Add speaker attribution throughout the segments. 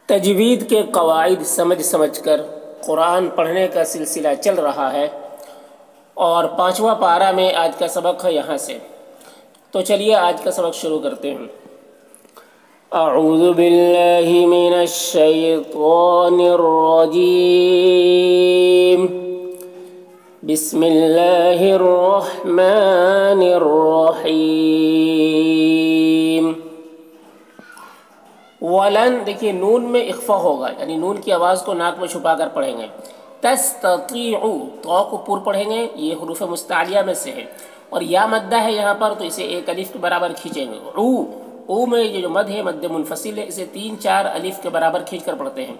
Speaker 1: تجوید کے قواعد سمجھ کر قرآن پڑھنے کا سلسلہ چل رہا ہے اور 5واں پارہ میں آج کا سبق ہے یہاں سے۔ تو چلیے آج کا سبق شروع کرتے ہیں۔ اعوذ باللہ من الشیطان الرجیم، بسم اللہ الرحمن الرحیم۔ ولن، دیکھیے نون میں اخفا ہوگا، یعنی نون کی آواز کو ناک میں چھپا کر پڑھیں گے۔ تستطیعو، تو کو پر پڑھیں گے، یہ حروف مستعلیہ میں سے ہے، اور یا مدہ ہے یہاں پر تو اسے ایک الف کے برابر کھینچیں گے۔ او میں یہ جو مد ہے مد منفصل ہے، اسے 3-4 الف کے برابر کھینچ کر پڑھتے ہیں۔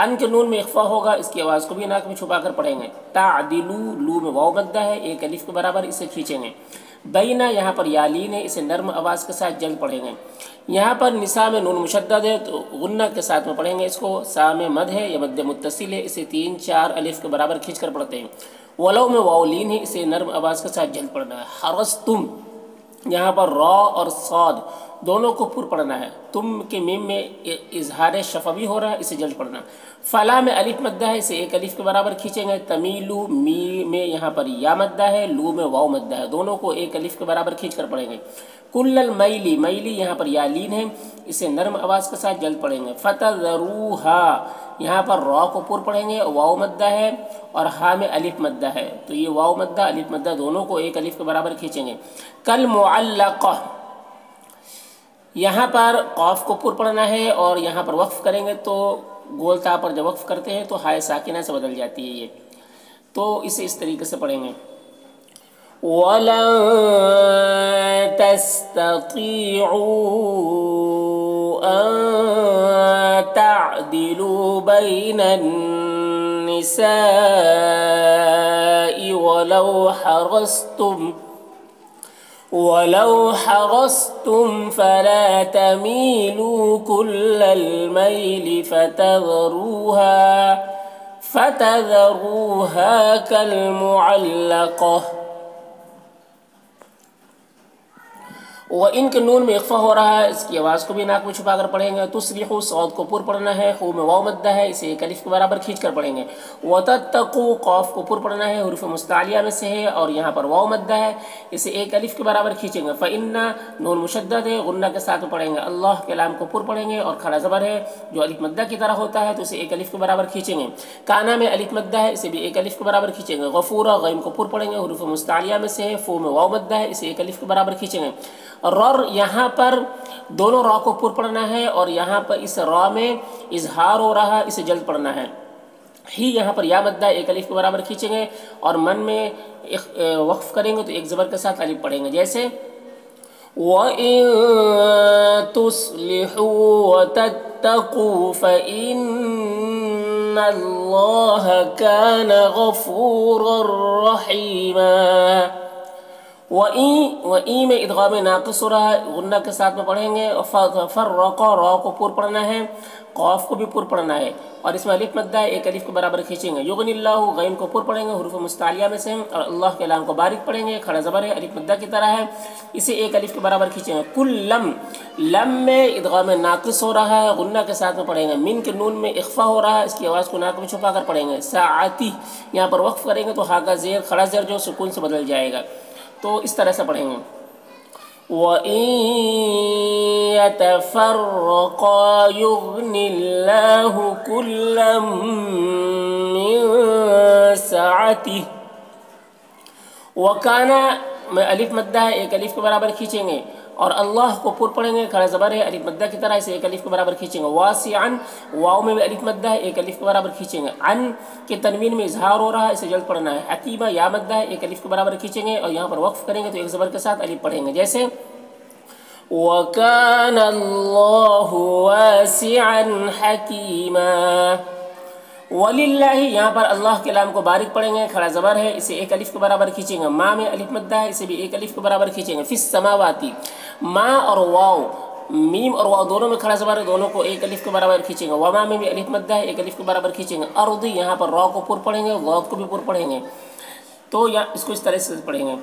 Speaker 1: ان کے نون میں اخفا ہوگا، اس کی آواز کو بھی ناک میں چھپا کر پڑھیں گے۔ تعدلو، لو میں واو مدہ ہے، ایک الف کے برابر اسے کھینچیں گے۔ بینہ، یہاں پر یالین ہے، اسے نرم آواز کے ساتھ جلد پڑھیں گے۔ یہاں پر نساء میں نون مشدد ہے تو غنہ کے ساتھ میں پڑھیں گے اس کو۔ سا میں مد ہے یا مد متصل ہے، اسے 3-4 الف کے برابر کھینچ کر پڑھتے ہیں۔ ولو میں واولین ہے، اسے نرم آواز کے ساتھ جلد پڑھنا ہے۔ حرستم، یہاں پر را اور صاد دونوں کو پر پڑھنا ہے۔ تم کے میم میں اظہار شفوی ہو رہا ہے، اسے جلد پڑھنا ہے۔ فلا میں الف مدہ ہے، اسے ایک الف کے برابر کھینچیں گے۔ تمیلو، می میں یہاں پر یا مدہ ہے، لو میں واو مدہ ہے، دونوں کو ایک الف کے برابر کھینچ کر پڑھیں گے۔ کل المیلی، میلی یہاں پر یالین ہے، اسے نرم آواز کے ساتھ جلد پڑھیں گے۔ فتذروہا، یہاں پر را کو پر پڑھیں گے، واو مدہ ہے اور ہا میں الف مدہ ہے، تو یہ واو مدہ الف مدہ دونوں کو ایک الف کے برابر کھینچیں گے۔ کل معلقہ، یہاں پر قاف کو پر پڑھنا ہے اور یہاں پر وقف کریں گے تو گول تا پر جب وقف کرتے ہیں تو ہائے ساکنہ سے بدل جاتی ہے یہ، تو اسے اس طریقے سے پڑھیں گے۔ وَلَن تَسْتَطِيعُوا أَن تَعْدِلُوا بَيْنَ النِّسَاءِ وَلَوْ حَرَصْتُمْ فَلَا تَمِيلُوا كُلَّ الْمَيْلِ فَتَذَرُوهَا كَالْمُعَلَّقَةِ۔ وہ ان کے نون میں اخفا ہو رہا ہے، اس کی آواز کو بھی ناک میں چھپا کر پڑھیں گے۔ تصلحو، صاد کو پر پڑھنا ہے، خو میں واو مدہ ہے، اسے ایک الف کے برابر کھینچ کر پڑھیں گے۔ وتتقو، قاف کو پر پڑھنا ہے، حروف مستعلیہ میں سے ہے اور یہاں پر واو مدہ ہے، اسے ایک الف کے برابر کھینچیں گے۔ فإن، نون مشدد ہے، غنہ کے ساتھ پڑھیں گے۔ اللہ کے لام کو پر پڑھیں گے اور کھڑا زبر ہے جو الف مدہ کی طرح ہوتا ہے تو اسے ایک الف کے برابر کھینچیں گے۔ کانا میں الف مدہ ہے، اسے بھی ایک الف کے برابر کھینچیں گے۔ غفورا، غین کو پر پڑھیں گے، حروف مستعلیہ میں سے ہے، فو میں واو مدہ ہے، اسے ایک الف کے برابر کھینچیں گے۔ رر، یہاں پر دونوں را کو پر پڑھنا ہے اور یہاں پر اس را میں اظہار ہو رہا ہے، اسے جلد پڑھنا ہے۔ ہی، یہاں پر یا مدہ ایک الف کے برابر کھینچیں گے اور من میں وقف کریں گے تو ایک زبر کے ساتھ الف پڑھیں گے، جیسے وَإِن تُصْلِحُوا وَتَتَّقُوا فَإِنَّ اللَّهَ كَانَ غَفُورًا رَحِيمًا۔ وَإِن میں ادغام ناقص ہو رہا ہے، غنہ کے ساتھ میں پڑھیں گے۔ فرق، را کو پر پڑھنا ہے، قاف کو بھی پر پڑھنا ہے اور اس میں الف مدہ ہے، ایک الف کے برابر کھینچیں گے۔ یغنی اللہ، غین کو پر پڑھیں گے، حروف مستعلیہ میں سے اور اللہ کے لام کو باریک پڑھیں گے، کھڑا زبر ہے، الف مدہ کی طرح ہے، اسے ایک الف کے برابر کھینچیں گے۔ کل لم، لم میں ادغام ناقص ہو رہا ہے، غنہ کے ساتھ میں پڑھیں گے۔ من کے نون میں اخفا ہو رہا ہے، اس کی آواز کو ناک میں چھپا کر پڑھیں گے۔ ساعتی، یہاں پر وقف کریں گے تو ہا کا زیر کھڑا زیر جو سکون سے بدل جائے گا، تو اس طرح سے پڑھیں گے۔ وَإِن يَتَفَرَّقَا يُغْنِ اللَّهُ كُلًّا مِّن سَعَتِهِ۔ وَكَانَ میں الف مدہ ہے، ایک الف کے برابر کھینچیں گے اور اللہ کو پر پڑھیں گے، کھڑا زبر ہے، الف مدہ کی طرح، اسے ایک الف کے برابر کھینچیں گے۔ واسعاً، واو میں بھی الف مدہ ہے، ایک الف کے برابر کھینچیں گے۔ عن کے تنوین میں اظہار ہو رہا ہے، اسے جلد پڑھنا ہے۔ حکیمہ، یا مدہ ہے، ایک الف کے برابر کھینچیں گے اور یہاں پر وقف کریں گے تو ایک زبر کے ساتھ الف پڑھیں گے، جیسے وَكَانَ اللَّهُ وَاسِعًا حَكِيمًا۔ وَلِلَّهِ، یہاں پر اللہ کے لام کو باریک پڑھیں گے، کھڑا زبر ہے، اسے ایک الف کے برابر کھینچیں گے۔ ما میں الف مدہ ہے، اسے بھی ایک الف کے برابر کھینچیں گے۔ فی السماواتی، ما اور واو، میم اور واو دونوں میں کھڑا زبر ہے، دونوں کو ایک الف کے برابر کھینچیں گے۔ وما میں بھی الف مدہ ہے، ایک الف کے برابر کھینچیں گے۔ ارضی، یہاں پر را کو پر پڑھیں گے، ضاد کو بھی پر پڑھیں گے، تو اس کو اس طرح سے پڑھیں گے۔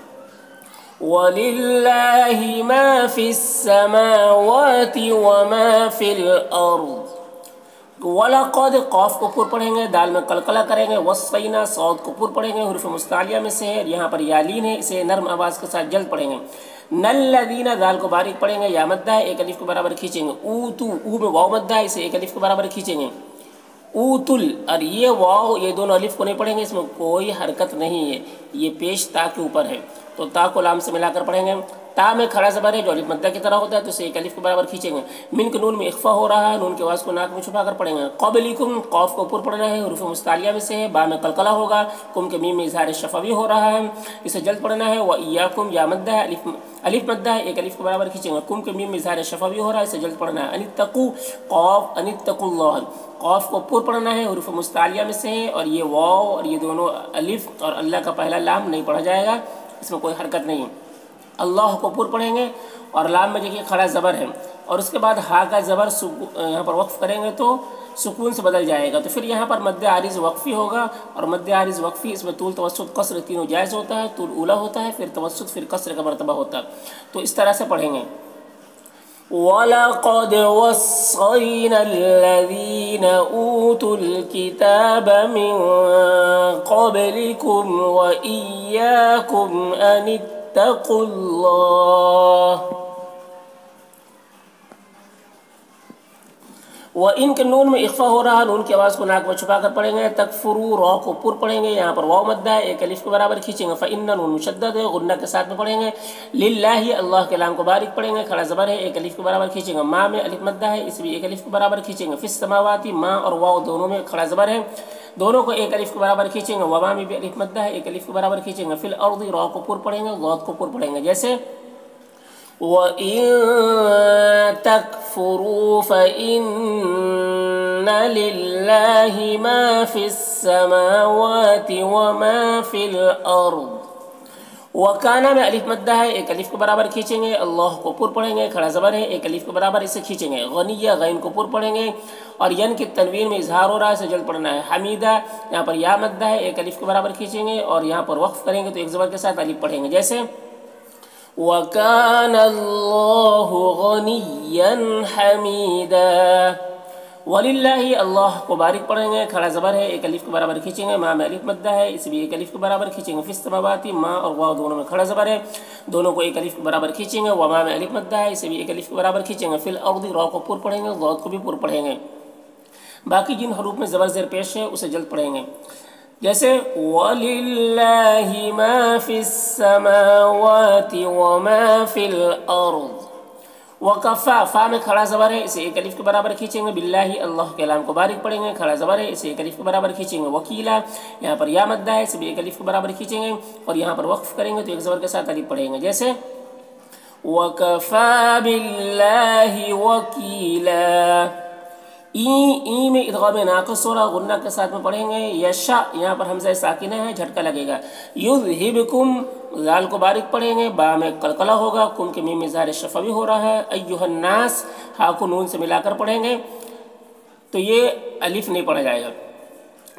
Speaker 1: وَلِلَّهِ مَا فِي السَّمَاوَاتِ وَمَا فِي الْأَرْضِ۔ वलक़द क़ाफ को पुर पढ़ेंगे, दाल में कलकला करेंगे। वस्सैना सौद को पुर पढ़ेंगे, हुरूफ मुस्तालिया में से है, यहाँ पर यालीन है, इसे नर्म आवाज़ के साथ जल्द पढ़ेंगे। नल्लज़ीना दाल को बारीक पढ़ेंगे, या मद्दा है, एक अलिफ के बराबर खींचेंगे। ऊतू ऊ में वाव मद्दा है, इसे एक अलिफ के बराबर खींचेंगे। ऊतुल, और ये वाव ये दोनों अलिफ को नहीं पढ़ेंगे, इसमें कोई हरकत नहीं है, ये पेश ता के ऊपर है, तो ता को लाम से मिलाकर पढ़ेंगे। ता में खड़ा ज़बर है जो अलिफ मद्दा की तरह होता है, तो इसे एक अलिफ के बराबर खींचेंगे। मिन के नून में इख्फा हो रहा है, नून के आवाज़ को नाक में छुपा कर पढ़ेंगे। क़ब्लिकुम क़ाफ को पुर पढ़ना है, हुरूफ मुस्तालिया में से है, बा में कलकला होगा, कुम के मीम में इज़हार शफ़वी हो रहा है, इसे जल्द पढ़ना है। व इय्याकुम या मद्दा है, अलिफ मद्दा है, एक अलिफ के बराबर खींचेंगे। कुम के मीम में इज़हार शफ़वी हो रहा है, इसे जल्द पढ़ना है। अनित्तकू क़ाफ अनित्तकुल्लाह, क़ाफ को पुर पढ़ना है, हुरूफ मुस्तालिया में से है, और ये वाव और ये दोनों अलिफ और अल्लाह का पहला लाम नहीं पढ़ा जाएगा, इसमें कोई हरकत नहीं है। अल्लाह को पुर पढ़ेंगे, और लाम में देखिए खड़ा ज़बर है, और उसके बाद हा का ज़बर यहाँ पर वक्फ़ करेंगे तो सुकून से बदल जाएगा, तो फिर यहाँ पर मद्द आरिज़ वक्फ़ी होगा, और मद्द आरिज़ वक्फ़ी इसमें तूल तवस्सुत कसर तीनों जायज़ होता है। तूल ऊला होता है, फिर तवस्सुत, फिर कसर का मरतबा होता है, तो इस तरह से पढ़ेंगे। वलक़द वस्सैना अल्लज़ीना ऊतुल किताब मिन क़ब्लिकुम व इय्याकुम अनित्तक़ुल्लाह। व इनके नून में इख्फा हो रहा, नून की आवाज़ को नाक में छुपा कर पढ़ेंगे। तकफुरू रॉ को पुर पढ़ेंगे, यहाँ पर वाव मद्दा है, एक अलिफ के बराबर खींचेंगे। फ़इन्ना नून मुशद्दद है, गुन्ना के साथ में पढ़ेंगे। लिल्लाहि अल्लाह के लाम को बारीक पढ़ेंगे, खड़ा ज़बर है, एक अलिफ के बराबर खींचेंगे। माँ में अलिफ मद्दा है, इस भी एक अलिफ के बराबर खींचेंगे। फिस समावाती, माँ और वाव दोनों में खड़ा ज़बर है, दोनों को एक अलिफ के बराबर खींचेंगे। वमा में भी अलिफ मद्दा है, एक अलिफ के बराबर खींचेंगे। फिल अर्दी रॉ को पुर पढ़ेंगे, गौद को पुर पढ़ेंगे, जैसे वइन तकफुरू फ़इन्न लिल्लाहि मा फ़िस्समावाति व मा फ़िल अर्द। वकाना में अलिफ मद्दा है, एक अलिफ के बराबर खींचेंगे। अल्लाह को पुर पढ़ेंगे, खड़ा ज़बर है, एक अलिफ के बराबर इसे खींचेंगे। गनिया गैन को पुर पढ़ेंगे, और यन के तनवीन में इजहार हो रहा है, इसे जल्द पढ़ना है। हमीदा यहाँ पर या मद्दा है, एक अलिफ के बराबर खींचेंगे, और यहाँ पर वक्फ करेंगे तो एक ज़बर के साथ अलिफ पढ़ेंगे, जैसे वकान अल्लाहु गनिय्यन हमीदा। वलिल्लाहि अल्लाह को बारीक पढ़ेंगे, खड़ा ज़बर है, एक अलिफ के बराबर खींचेंगे। माँ में अलिफ मद्दा है, इसे भी एक अलिफ के बराबर खींचेंगे। फिस समावाती, माँ और वाव दोनों में खड़ा ज़बर है, दोनों को एक अलिफ के बराबर खींचेंगे। वमा में अलिफ मद्दा है, इसे भी एक अलिफ के बराबर खींचेंगे। फिल अर्दी रॉ को पुर पढ़ेंगे, गौद को भी पुर पढ़ेंगे। बाकी जिन हरूफ में ज़बर ज़ेर पेश है उसे जल्द पढ़ेंगे, जैसे वलिल्लाहि मा फ़िस्समावाति व मा फ़िल अर्द। वकफ़ा, फ़ा में खड़ा ज़बर है, इसे एक अलिफ के बराबर खींचेंगे। बिल्लाहि अल्लाह के लाम को बारीक पढ़ेंगे, खड़ा ज़बर है, इसे एक अलिफ के बराबर खींचेंगे। वकीला यहाँ पर या मद्दा है, इसे भी एक अलिफ के बराबर खींचेंगे, और यहाँ पर वक्फ़ करेंगे तो एक ज़बर के साथ अलिफ पढ़ेंगे, जैसे वकफ़ा बिल्लाहि वकीला। ई में इदगाम नाक़िस हो रहा, गुन्ना के साथ में पढ़ेंगे। यशा यहाँ पर हमज़ा साकिना है, झटका लगेगा। युज़हिबकुम, ज़ाल को बारीक पढ़ेंगे, बा में कलकला होगा, कुम के मीम में इज़हार शफ़वी हो रहा है। अय्युहन्नास, हा को नून से मिलाकर पढ़ेंगे, तो ये अलिफ नहीं पढ़ा जाएगा,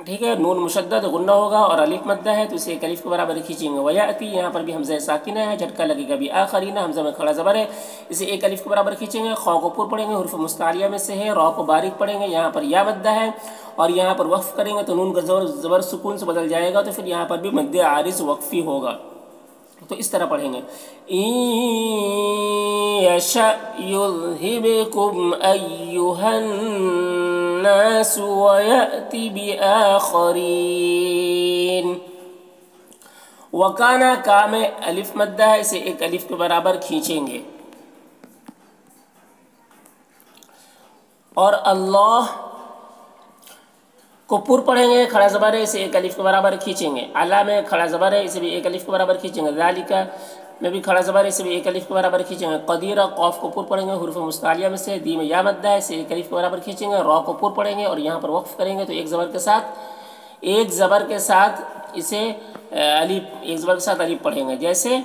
Speaker 1: ठीक है। नून मुशद्दद गुन्ना होगा, और अलिफ मद्दा है, तो इसे एक अलिफ के बराबर खींचेंगे। वयाती, यहाँ पर भी हमज़ा साकिना है, झटका लगेगा। भी आखरीना, हमज़ा में खड़ा ज़बर है, इसे एक अलिफ के बराबर खींचेंगे। खौ को पुर पढ़ेंगे, हुरूफ मुस्तालिया में से है। रॉ को बारीक पढ़ेंगे, यहाँ पर या मद्दा है, और यहाँ पर वक्फ़ करेंगे तो नून का ज़बर सुकून से बदल जाएगा, तो फिर यहाँ पर भी मद्द आरिज़ वक्फ़ी होगा, तो इस तरह पढ़ेंगे। यशा युज़हिबकुम अय्युहन्नास व यअति बिआखरीन। वकाना, का में अलिफ मद्दा है, इसे एक अलिफ के बराबर खींचेंगे। और अल्लाह को पुर पढ़ेंगे, खड़ा ज़बर है, इसे एक अलिफ के बराबर खींचेंगे। अला में खड़ा ज़बर है, इसे भी एक अलिफ के बराबर खींचेंगे। ज़ालिका में भी खड़ा ज़बर है, इसे भी एक अलिफ के बराबर खींचेंगे। क़दीरा, क़ाफ को पुर पढ़ेंगे, हुरूफ मुस्तालिया में से। दी में या मद्दा है, इसे एक अलिफ के बराबर खींचेंगे। रॉ को पुर पढ़ेंगे, और यहाँ पर वक्फ़ करेंगे तो एक ज़बर के साथ इसे अलिफ, एक ज़बर के साथ अलिफ पढ़ेंगे, जैसे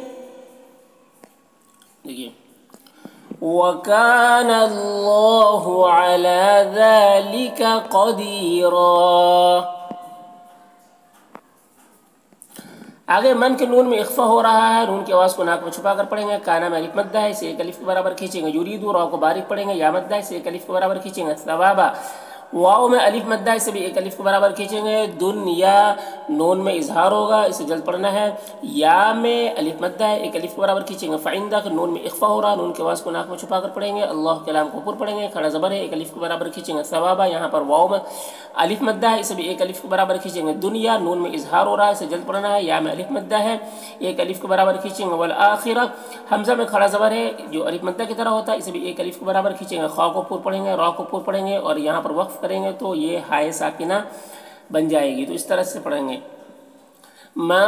Speaker 1: देखिए वकान अल्लाहु अला ज़ालिका क़दीरा। आगे मन के नून में इख्फा हो रहा है, नून की आवाज़ को नाक में छुपा कर पढ़ेंगे। काना में अलिफ मद्दा है, इसे एक अलिफ के बराबर खींचेंगे। युरीदु, रॉ को बारीक पढ़ेंगे, या मद्दा है, इसे एक अलिफ के बराबर खींचेंगे। सवाबा, واو में अलिफ मद्दा, इसे भी एक अलिफ के बराबर खींचेंगे। दुनिया नून में इजहार होगा, इसे जल्द पढ़ना है। या में अलिफ मद्दा है, एक अलिफ के बराबर खींचेंगे। फ़इंदा नून में इख्फा हो रहा, नून के आवाज़ को नाक में छुपा कर पढ़ेंगे। अल्लाह के लाम को ऊपर पढ़ेंगे, खड़ा ज़बर है, एक अलिफ के बराबर खींचेंगे। सवाबा यहाँ पर वाव में अलिफ मद्दा है, इसे भी एक अलिफ के बराबर खींचेंगे। दुनिया नून में इजहार हो रहा है, इसे जल्द पढ़ना है। या में अलिफ मद्दा है, एक अलिफ के बराबर खींचेंगे। वल आखिरा हमज़ा में खड़ा ज़बर है जो अलिफ मद्दा की तरह होता है, इसे भी एक अलिफ के बराबर खींचेंगे। खा को ऊपर पढ़ेंगे, रा को ऊपर पढ़ेंगे और यहाँ पर वक्फ करेंगे तो ये हाय साकिना बन जाएगी। तो इस तरह से पढ़ेंगे। मा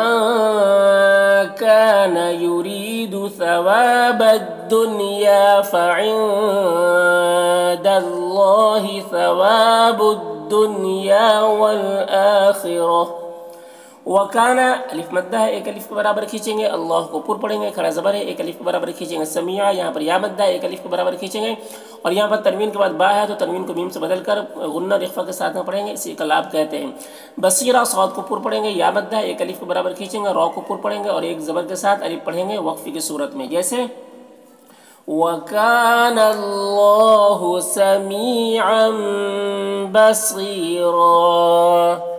Speaker 1: कान युरीदु सवाबद्दुनिया फ़इंदल्लाहि सवाबुद्दुनिया वल आखिरह। वकाना अलिफ मद्दा है, एक अलिफ के बराबर खींचेंगे। अल्लाह को ऊपर पढ़ेंगे, खड़ा ज़बर है, एक अलिफ के बराबर खींचेंगे। समिया यहाँ पर या मद्दा है, एक अलिफ के बराबर खींचेंगे। और यहाँ पर तनवीन के बाद बा है तो तनवीन को मीम से बदल कर गुन्ना इख्फा के साथ में पढ़ेंगे, इसी का लाभ कहते हैं। बसीरा सौद को ऊपर पढ़ेंगे, या मद्दा है, एक अलिफ के बराबर खींचेंगे। रौ को ऊपर पढ़ेंगे और एक ज़बर के साथ अलिफ पढ़ेंगे वक्फ़ी की सूरत में, जैसे वकान अल्लाहु समीअन बसीरा।